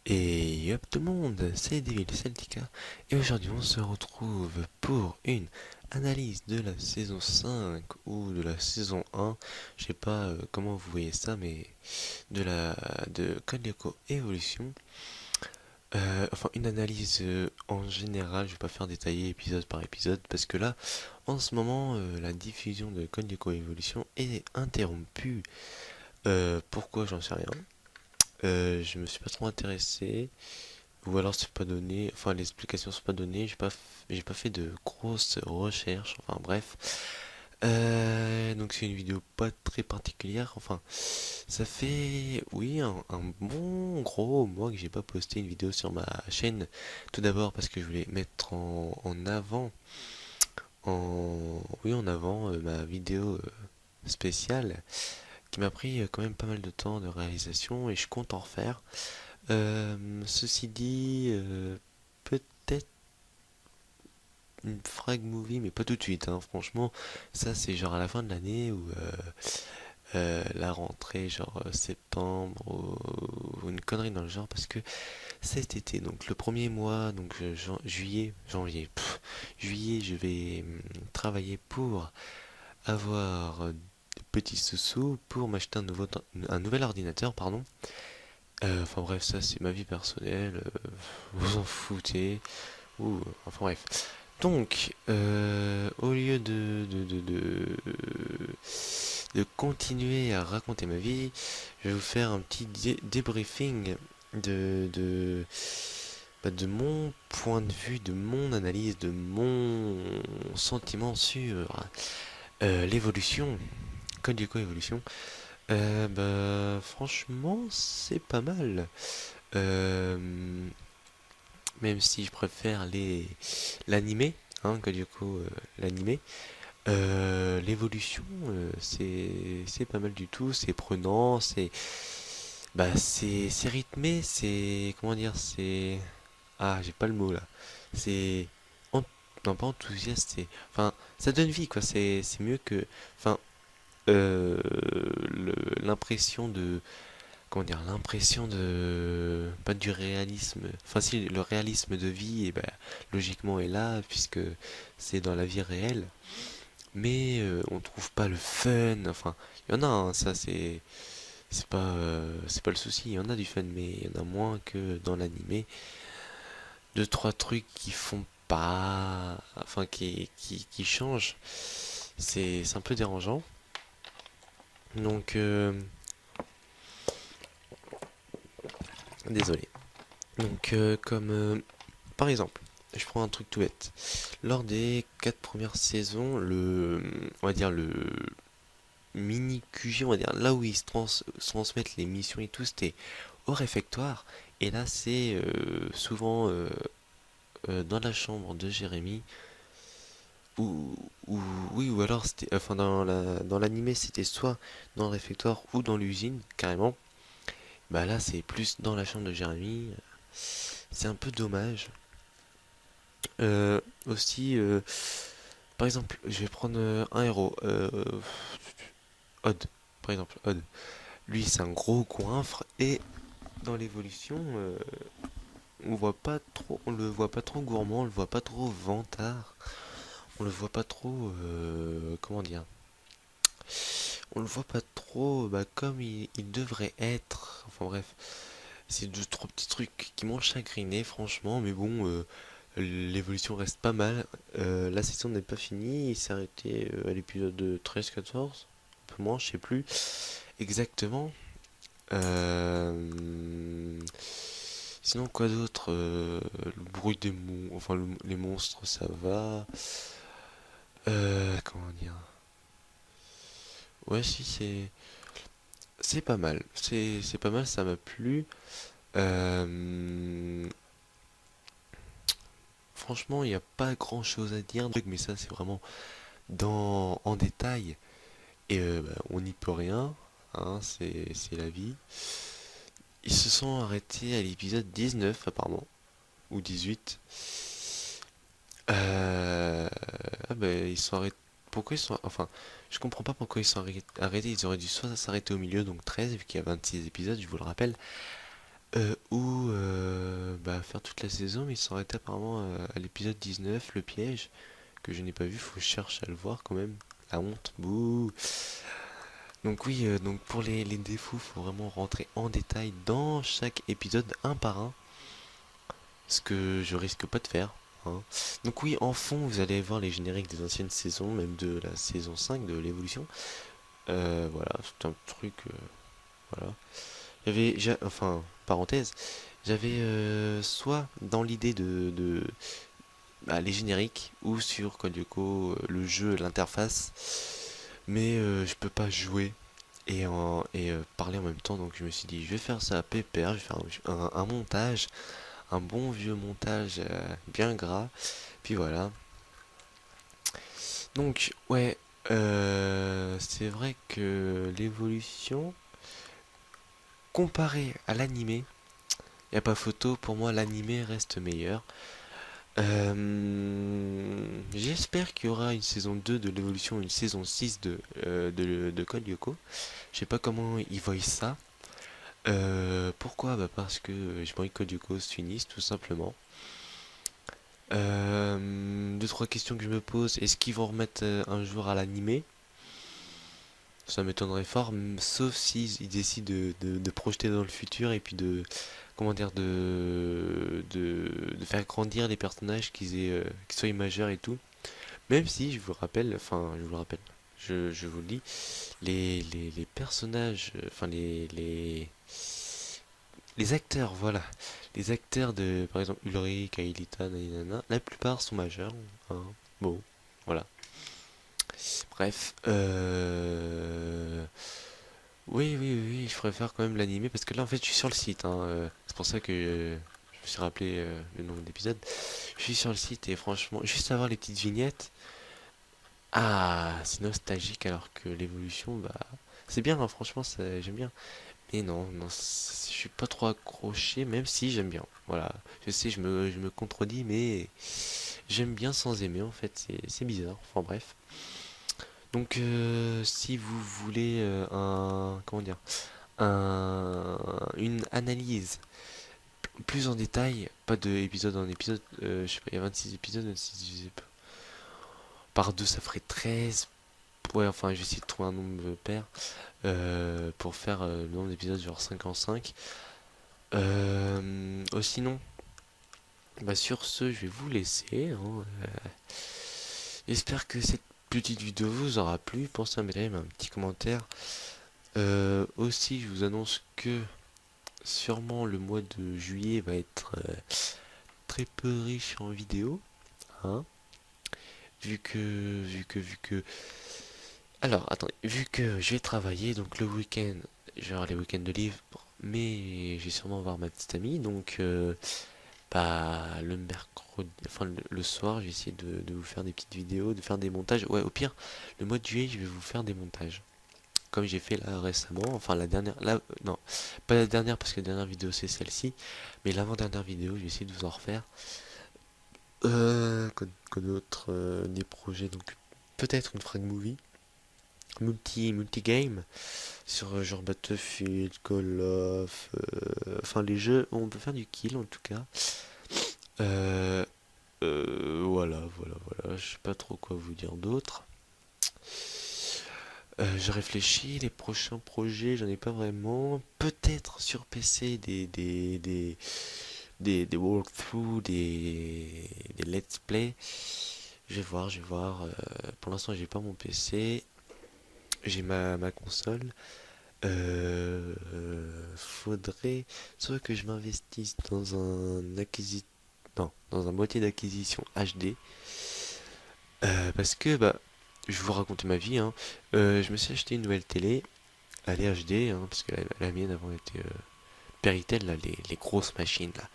Et hop tout le monde, c'est Devil Celtica et aujourd'hui on se retrouve pour une analyse de la saison 5 ou de la saison 1, je sais pas comment vous voyez ça, mais de Code Lyoko Evolution. Enfin une analyse en général, je vais pas faire détailler épisode par épisode parce que là en ce moment la diffusion de Code Lyoko Evolution est interrompue. Pourquoi j'en sais rien. Je me suis pas trop intéressé. Ou alors c'est pas donné, enfin les explications sont pas données, j'ai pas fait de grosses recherches, enfin bref. Donc c'est une vidéo pas très particulière, enfin ça fait, oui, un bon gros mois que j'ai pas posté une vidéo sur ma chaîne. Tout d'abord parce que je voulais mettre en avant, oui en avant ma vidéo spéciale qui m'a pris quand même pas mal de temps de réalisation et je compte en refaire. Ceci dit, peut-être une frag movie, mais pas tout de suite, hein. Franchement, ça c'est genre à la fin de l'année ou la rentrée, genre septembre ou une connerie dans le genre, parce que cet été, donc le premier mois, donc juillet, janvier, juillet, je vais travailler pour avoir des petits sous-sous pour m'acheter un nouvel ordinateur, pardon. Enfin bref, ça c'est ma vie personnelle, vous en foutez. Ouh, enfin bref. Donc, au lieu de continuer à raconter ma vie, je vais vous faire un petit débriefing de, de mon point de vue, de mon analyse, de mon sentiment sur l'évolution, Code Lyoko Évolution. Franchement, c'est pas mal. Euh, Même si je préfère l'animé, hein, que du coup l'animé. L'évolution, c'est pas mal du tout, c'est prenant, c'est rythmé, c'est comment dire, c'est j'ai pas le mot là, c'est en- non pas enthousiaste, c'est enfin ça donne vie quoi, c'est mieux que enfin euh, l'impression de comment dire, l'impression de pas du réalisme, enfin si le réalisme de vie, et ben logiquement est là puisque c'est dans la vie réelle, mais on trouve pas le fun. Enfin, il y en a, hein, ça c'est pas le souci. Il y en a du fun, mais il y en a moins que dans l'animé. Deux trois trucs qui font pas, enfin qui changent. C'est un peu dérangeant. Donc désolé. Donc comme par exemple, je prends un truc tout bête. Lors des 4 premières saisons, on va dire le mini QG, on va dire là où ils se transmettent les missions et tout, c'était au réfectoire. Et là, c'est souvent dans la chambre de Jérémy. Ou, ou oui, ou alors c'était, enfin dans l'animé, c'était soit dans le réfectoire ou dans l'usine carrément. Bah là, c'est plus dans la chambre de Jérémy. C'est un peu dommage. Aussi, par exemple, je vais prendre un héros, Odd, par exemple, Odd. Lui, c'est un gros coinfre et dans l'évolution, on le voit pas trop gourmand, on le voit pas trop vantard, on le voit pas trop, comment dire, on le voit pas trop, comme il devrait être. Enfin bref, c'est deux trois petits trucs qui m'ont chagriné, franchement, mais bon, l'évolution reste pas mal. La saison n'est pas finie, il s'est arrêté à l'épisode 13-14, un peu moins, je sais plus exactement. Euh, Sinon, quoi d'autre? Le bruit des enfin les monstres, ça va. Comment dire? Ouais, si c'est pas mal. C'est pas mal, ça m'a plu. Euh, Franchement, il n'y a pas grand-chose à dire, mais ça c'est vraiment dans en détail et on n'y peut rien. Hein, c'est la vie. Ils se sont arrêtés à l'épisode 19 apparemment ou 18. Ils sont arrêtés. Pourquoi ils sont. Enfin, je comprends pas pourquoi ils sont arrêtés. Ils auraient dû soit s'arrêter au milieu, donc 13, vu qu'il y a 26 épisodes, je vous le rappelle. ou bah, faire toute la saison, mais il s'arrêtait apparemment à l'épisode 19, le piège, que je n'ai pas vu, faut que je cherche à le voir quand même. La honte, bouh. Donc oui, donc pour les défauts, faut vraiment rentrer en détail dans chaque épisode un par un, ce que je risque pas de faire, hein. Donc oui, en fond, vous allez voir les génériques des anciennes saisons, même de la saison 5 de l'évolution. Voilà, c'est un truc, voilà. Enfin, parenthèse, j'avais soit dans l'idée bah, les génériques ou sur Code Lyoko, le jeu, l'interface, mais je peux pas jouer et parler en même temps, donc je me suis dit je vais faire ça à pépère, je vais faire un montage, un bon vieux montage bien gras, puis voilà. Donc ouais, c'est vrai que l'évolution comparée à l'animé, y a pas photo, pour moi l'animé reste meilleur. J'espère qu'il y aura une saison 2 de l'évolution, une saison 6 de Code Lyoko. Je sais pas comment ils voient ça. Pourquoi? Bah parce que j'ai pas envie que Code Lyoko se finisse, tout simplement. Deux, trois questions que je me pose. Est-ce qu'ils vont remettre un jour à l'animé? Ça m'étonnerait fort, sauf s'ils ils décident de projeter dans le futur et puis comment dire, de faire grandir les personnages, qu'ils soient majeurs et tout. Même si, je vous rappelle, enfin, je vous le rappelle, je vous le dis, les personnages, enfin, les acteurs, voilà, les acteurs de, par exemple, Ulrich, Aelita, nanana, la plupart sont majeurs, hein. Bon, voilà. Bref, oui, oui, oui, oui, je préfère quand même l'animer parce que là, en fait, je suis sur le site, hein, c'est pour ça que je me suis rappelé le nombre d'épisodes. Je suis sur le site et franchement, juste avoir les petites vignettes, ah, c'est nostalgique alors que l'évolution, bah, c'est bien, hein, franchement, j'aime bien. Mais non, non, je suis pas trop accroché, même si j'aime bien. Voilà, je sais, je me contredis, mais j'aime bien sans aimer, en fait, c'est bizarre. Enfin bref. Donc, si vous voulez comment dire, une analyse plus en détail, pas de épisode en épisode, je sais pas, il y a 26 épisodes, 26 divisé par 2 ça ferait 13. Ouais, enfin, je vais essayer de trouver un nombre pair pour faire le nombre d'épisodes genre 5 en 5. Sinon, bah sur ce, je vais vous laisser, hein. J'espère que cette petite vidéo vous aura plu. Pensez à mettre un petit commentaire. Aussi, je vous annonce que sûrement le mois de juillet va être très peu riche en vidéos, hein, vu que. Alors, attendez, vu que je vais travailler, donc le week-end, je vais avoir les week-ends de livre, mais je vais sûrement voir ma petite amie, donc bah le mercredi, enfin le soir, je vais essayer de vous faire des petites vidéos, de faire des montages. Ouais, au pire, le mois de juillet, je vais vous faire des montages. Comme j'ai fait là récemment, enfin la dernière, là, non, pas la dernière parce que la dernière vidéo c'est celle-ci, mais l'avant-dernière vidéo, je vais essayer de vous en refaire. Quoi d'autre, des projets, donc peut-être une frag movie, multi-game, sur genre Battlefield, Call of, enfin les jeux où on peut faire du kill en tout cas. Euh, voilà, je sais pas trop quoi vous dire d'autre. Je réfléchis, les prochains projets, j'en ai pas vraiment. Peut-être sur PC des walkthroughs, des let's play. Je vais voir. Pour l'instant, j'ai pas mon PC, j'ai ma console. Faudrait soit que je m'investisse dans non, dans un boîtier d'acquisition HD. Parce que, bah, je vais vous raconter ma vie, hein. Je me suis acheté une nouvelle télé. Elle est HD, hein, parce que la mienne avant était Péritel, là, les grosses machines, là.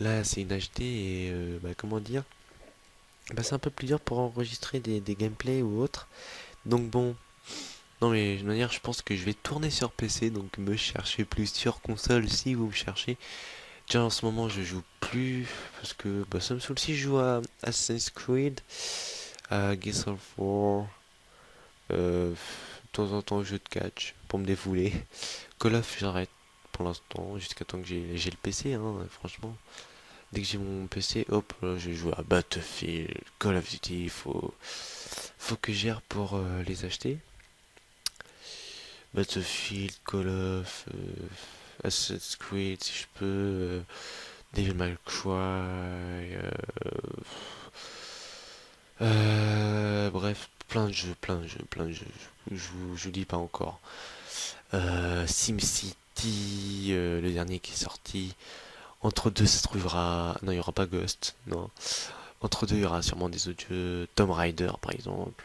Là, c'est une HD et, bah, comment dire, bah, c'est un peu plus dur pour enregistrer des gameplays ou autres. Donc bon, non mais de manière, je pense que je vais tourner sur PC, donc me chercher plus sur console si vous me cherchez. Déjà en ce moment, je joue plus, parce que bah, ça me saoule si je joue à Assassin's Creed, à Gears of War, de temps en temps jeu de catch pour me défouler. Call of, j'arrête pour l'instant, jusqu'à temps que j'ai le PC, hein, franchement. Dès que j'ai mon PC, hop, là, je joue à Battlefield, Call of Duty, faut que je gère pour les acheter. Battlefield, Call of, Assassin's Creed, si je peux, Devil May Cry, bref, plein de jeux. Je vous dis pas encore. SimCity, le dernier qui est sorti. Entre deux, ça se trouvera. Non, il y aura pas Ghost, non. Entre deux, il y aura sûrement des autres jeux. Tomb Raider, par exemple.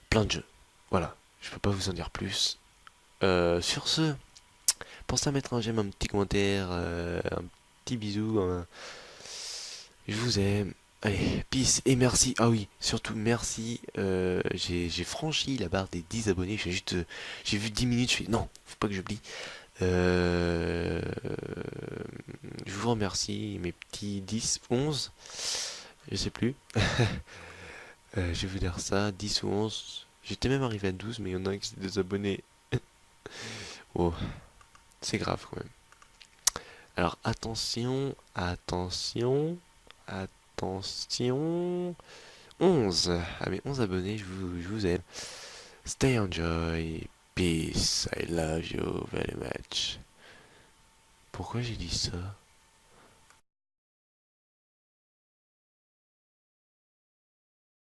Plein de jeux. Voilà. Je peux pas vous en dire plus. Sur ce, pensez à mettre un j'aime, un petit commentaire, un petit bisou. Je vous aime. Allez, peace et merci. Ah oui, surtout merci. J'ai franchi la barre des 10 abonnés. J'ai vu 10 minutes. Je fais non, faut pas que j'oublie. Euh, je vous remercie, mes petits 10, 11, je sais plus. Je vais vous dire ça, 10 ou 11. J'étais même arrivé à 12, mais il y en a un qui s'est désabonné. Oh, c'est grave quand même. Alors attention, attention, attention. 11. À mes 11 abonnés, je vous aime. Stay enjoy. Peace. I love you very much. Pourquoi j'ai dit ça?